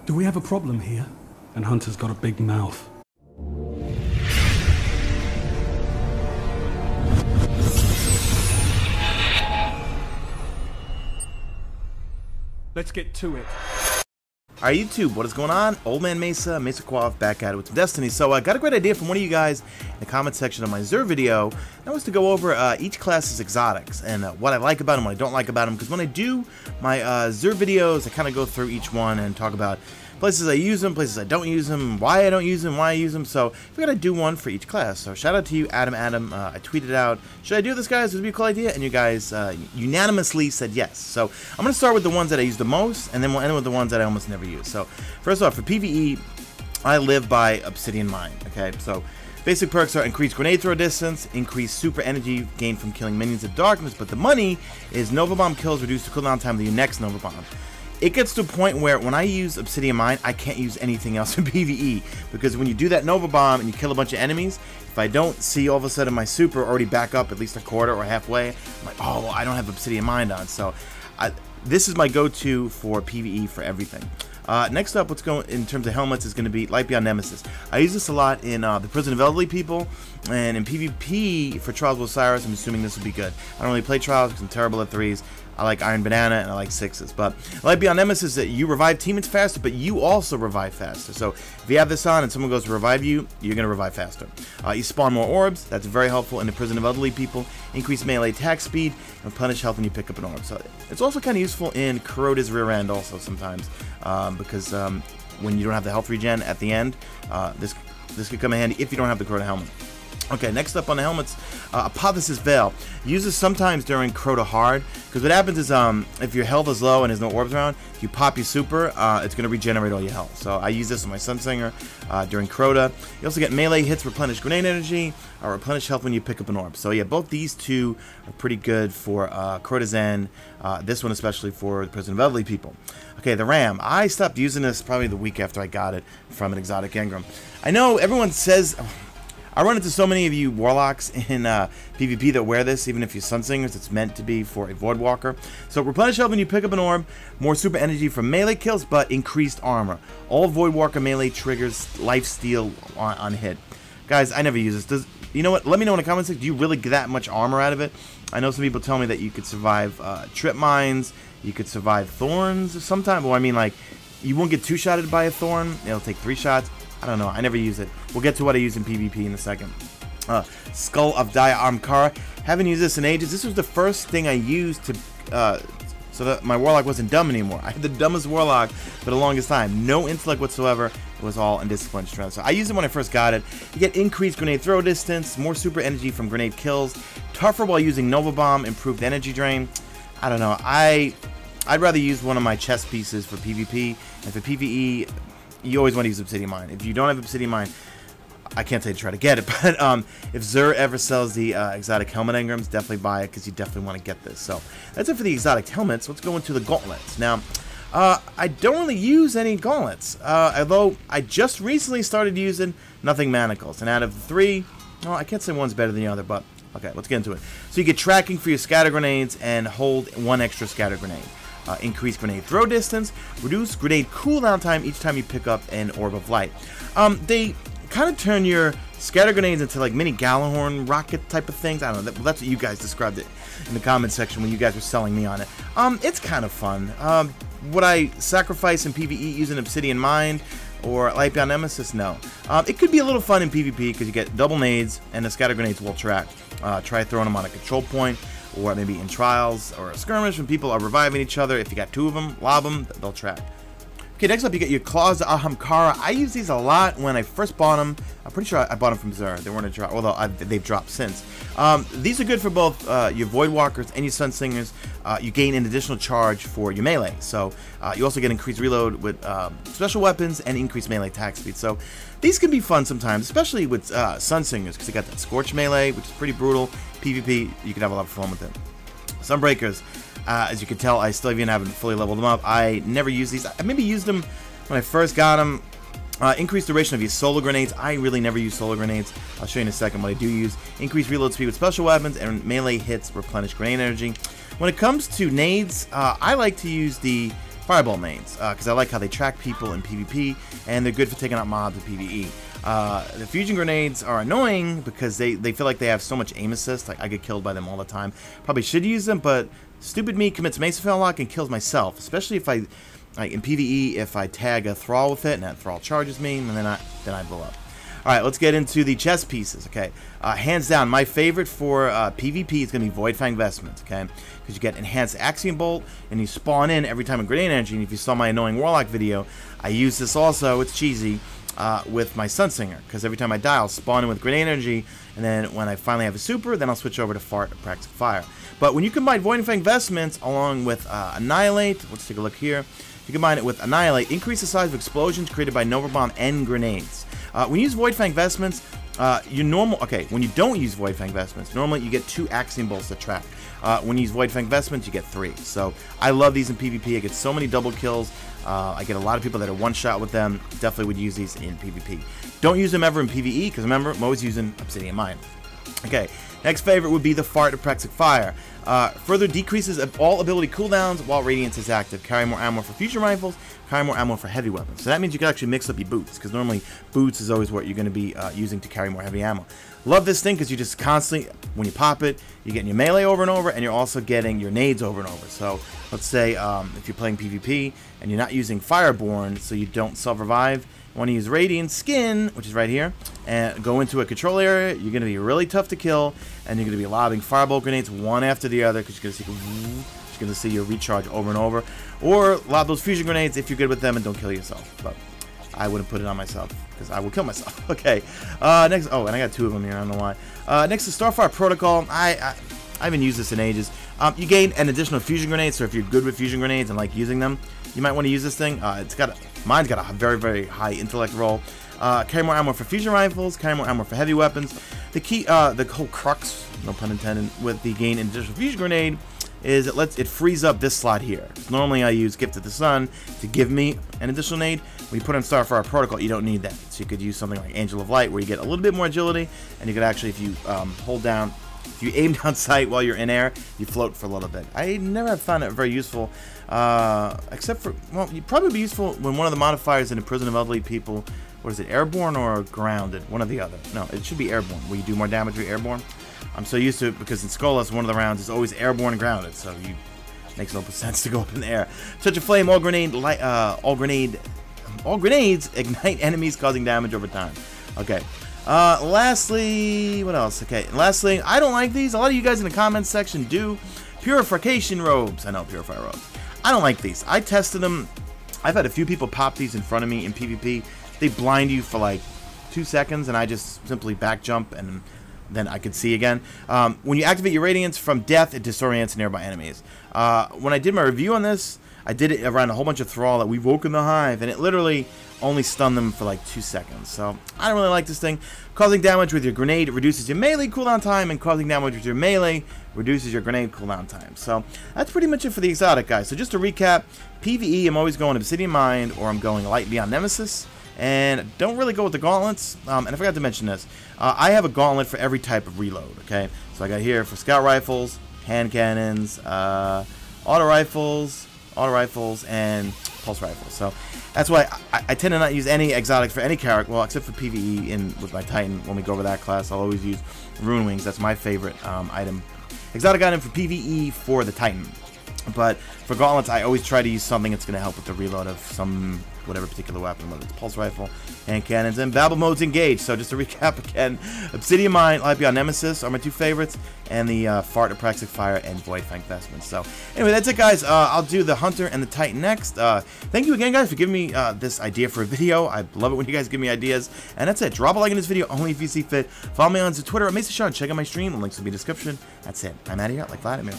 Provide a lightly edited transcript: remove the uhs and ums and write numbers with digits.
Do we have a problem here? And Hunter's got a big mouth. Let's get to it. Alright YouTube, what is going on? Old Man Mesa, Mesa Quav, back at it with some Destiny. So I got a great idea from one of you guys in the comment section of my Xur video. That was to go over each class's exotics and what I like about them, what I don't like about them. Because when I do my Xur videos, I kind of go through each one and talk about places I use them, places I don't use them, why I don't use them, why I use them. So we gotta do one for each class. So shout out to you, Adam. I tweeted out, should I do this, guys? Would it be a cool idea? And you guys unanimously said yes. So I'm gonna start with the ones that I use the most, and then we'll end with the ones that I almost never use. So first off, for PvE, I live by Obsidian Mine. Okay, so basic perks are increased grenade throw distance, increased super energy gained from killing minions of darkness, but the money is Nova Bomb kills reduced the cooldown time of your next Nova Bomb. It gets to a point where when I use Obsidian Mine, I can't use anything else in PvE, because when you do that Nova Bomb and you kill a bunch of enemies, if I don't see all of a sudden my super already back up at least a quarter or halfway, I'm like, oh, well, I don't have Obsidian Mine on. So this is my go-to for PvE for everything. Next up, let's go in terms of helmets is going to be Light Beyond Nemesis. I use this a lot in the Prison of Elderly People, and in PvP for Trials with Osiris. I'm assuming this will be good. I don't really play Trials because I'm terrible at 3s. I like Iron Banana and I like 6s. But Light Beyond Nemesis is that you revive teammates faster, but you also revive faster. So if you have this on and someone goes to revive you, you're going to revive faster. You spawn more orbs. That's very helpful in the Prison of Elderly People. Increase melee attack speed and replenish health when you pick up an orb. So it's also kind of useful in Kuroda's rear end also sometimes, because when you don't have the health regen at the end, this could come in handy if you don't have the Kuroda helmet. Okay, next up on the helmets, Apotheosis Veil. Use this sometimes during Crota Hard, because what happens is if your health is low and there's no orbs around, if you pop your super, it's going to regenerate all your health. So I use this with my Sunsinger during Crota. You also get melee hits, replenish grenade energy, replenish health when you pick up an orb. So yeah, both these two are pretty good for Crota's end, this one especially for the Prison of Elderly People. Okay, the Ram. I stopped using this probably the week after I got it from an exotic engram. I know everyone says... I run into so many of you Warlocks in PvP that wear this, even if you're Sunsingers. It's meant to be for a Voidwalker. So replenish health when you pick up an orb, more super energy from melee kills, but increased armor. All Voidwalker melee triggers lifesteal on hit. Guys, I never use this. You know what? Let me know in the comments. Do you really get that much armor out of it? I know some people tell me that you could survive trip mines, you could survive thorns sometime. Well, I mean, like, you won't get two-shotted by a thorn. It'll take 3 shots. I don't know. I never use it. We'll get to what I use in PvP in a second. Skull of Dia Armkara. Haven't used this in ages. This was the first thing I used to so that my Warlock wasn't dumb anymore. I had the dumbest Warlock for the longest time. No intellect whatsoever. It was all undisciplined strength. So I used it when I first got it. You get increased grenade throw distance, more super energy from grenade kills, tougher while using Nova Bomb, improved energy drain. I don't know. I'd rather use one of my chest pieces for PvP, and for PvE, you always want to use Obsidian Mine. If you don't have Obsidian Mine, I can't say to try to get it, but if Xur ever sells the exotic helmet engrams, definitely buy it, because you definitely want to get this. So that's it for the exotic helmets. Let's go into the gauntlets. Now, I don't really use any gauntlets, although I just recently started using Nothing Manacles. And out of the 3, well, I can't say one's better than the other, but okay, let's get into it. So you get tracking for your scatter grenades and hold 1 extra scatter grenade. Increase grenade throw distance, reduce grenade cooldown time each time you pick up an orb of light. They kind of turn your scatter grenades into like mini Gallahorn rocket type of things. I don't know. That's what you guys described it in the comment section when you guys were selling me on it. It's kind of fun. Would I sacrifice in PvE using Obsidian Mine or Light Beyond Nemesis? No. It could be a little fun in PvP because you get double nades and the scatter grenades will track. Try throwing them on a control point, or maybe in trials or a skirmish when people are reviving each other. If you got 2 of them, lob them, they'll track. Okay, next up you get your Claws of Ahamkara. I use these a lot when I first bought them. I'm pretty sure I bought them from Xur. They weren't a drop, although they've dropped since. These are good for both your Voidwalkers and your Sunsingers. You gain an additional charge for your melee. So you also get increased reload with special weapons and increased melee attack speed. So these can be fun sometimes, especially with Sunsingers, because they got that Scorch melee, which is pretty brutal. PvP, you can have a lot of fun with it. Sunbreakers. As you can tell, I still even haven't fully leveled them up. I never use these. I maybe used them when I first got them. Increased duration of your solar grenades. I really never use solar grenades. I'll show you in a second what I do use. Increased reload speed with special weapons, and melee hits replenish grenade energy. When it comes to nades, I like to use the fireball nades, because I like how they track people in PvP, and they're good for taking out mobs in PvE. The fusion grenades are annoying because they feel like they have so much aim assist. Like, I get killed by them all the time. Probably should use them, but stupid me commits Mesa Lock and kills myself, especially if I, like in PvE, if I tag a thrall with it and that thrall charges me, and then I blow up. Alright, let's get into the chest pieces, okay? Hands down, my favorite for PvP is going to be Void Fang Vestments, okay? Because you get Enhanced Axiom Bolt, and you spawn in every time a grenade energy, and if you saw my annoying Warlock video, I use this also, it's cheesy, with my Sunsinger, because every time I die, I'll spawn in with grenade energy, and then when I finally have a super, then I'll switch over to Fart or Practice Fire. But when you combine Void Fang Vestments along with Annihilate, let's take a look here, you combine it with Annihilate, increase the size of explosions created by Nova Bomb and grenades. When you use Void Fang Vestments, when you don't use Void Fang Vestments, normally you get 2 Axiom Bolts to track. When you use Void Fang Vestments, you get 3. So I love these in PvP. I get so many double kills. I get a lot of people that are one-shot with them. Definitely would use these in PvP. Don't use them ever in PvE, because remember, I'm always using Obsidian Mine. Okay, next favorite would be the Fart or Practice Fire. Further decreases of all ability cooldowns while Radiance is active. Carry more ammo for fusion rifles, carry more ammo for heavy weapons. So that means you can actually mix up your boots, because normally boots is always what you're going to be using to carry more heavy ammo. Love this thing because you just constantly, when you pop it, you're getting your melee over and over, and you're also getting your nades over and over. So let's say if you're playing PvP and you're not using Fireborn, so you don't self-revive, you want to use Radiant Skin, which is right here, and go into a control area. You're going to be really tough to kill, and you're going to be lobbing fireball grenades one after the other, because you're going to see your recharge over and over. Or lob those fusion grenades if you're good with them and don't kill yourself. But I wouldn't put it on myself, because I will kill myself. Okay, next, oh, and I got 2 of them here, I don't know why. Next is Starfire Protocol. I haven't used this in ages. You gain an additional fusion grenade, so if you're good with fusion grenades and like using them, you might want to use this thing. Mine's got a very, very high intellect roll. Carry more ammo for fusion rifles, carry more ammo for heavy weapons. The key, the whole crux, no pun intended, with the gain an additional fusion grenade is it frees up this slot here. Normally I use Gift of the Sun to give me an additional nade. When you put on Starfire Protocol, you don't need that. So you could use something like Angel of Light, where you get a little bit more agility, and you could actually, if you hold down, if you aim down sight while you're in air, you float for a little bit. I never have found it very useful, except for, well, you'd probably be useful when one of the modifiers in a Prison of Elderly People, what is it, airborne or grounded? One or the other. No, it should be airborne, where you do more damage with airborne. I'm so used to it because in Skolas, one of the rounds is always airborne and grounded, so you makes no sense to go up in the air. Touch of Flame, all grenades ignite enemies, causing damage over time. Okay. Lastly, what else? Okay, lastly, I don't like these. A lot of you guys in the comments section do. Purification robes. I know, Purify robes. I don't like these. I tested them. I've had a few people pop these in front of me in PvP. They blind you for like 2 seconds, and I just simply back jump, and then I could see again. When you activate your Radiance from death, it disorients nearby enemies. When I did my review on this, I did it around a whole bunch of Thrall that we've woken the Hive, and it literally only stunned them for like 2 seconds. So I don't really like this thing. Causing damage with your grenade reduces your melee cooldown time, and causing damage with your melee reduces your grenade cooldown time. So that's pretty much it for the exotic, guys. So just to recap, PvE, I'm always going Obsidian Mind, or I'm going Light Beyond Nemesis. And don't really go with the gauntlets. And I forgot to mention this. I have a gauntlet for every type of reload, okay? So I got here for scout rifles, hand cannons, auto rifles, and pulse rifles. So that's why I tend to not use any exotics for any character, well, except for PvE with my Titan. When we go over that class, I'll always use Rune Wings. That's my favorite item. Exotic item for PvE for the Titan. But for gauntlets, I always try to use something that's going to help with the reload of whatever particular weapon, whether it's pulse rifle, hand cannons, and battle modes engaged. So just to recap again, Obsidian Mine, Light Beyond Nemesis are my 2 favorites, and the Fart or Practice Fire and Void Fang Vestments. So anyway, that's it, guys. I'll do the Hunter and the Titan next. Thank you again, guys, for giving me this idea for a video. I love it when you guys give me ideas. And that's it. Drop a like in this video only if you see fit. Follow me on Twitter at Mesa Sean. Check out my stream. The links will be in the description. That's it. I'm out of here like Vladimir.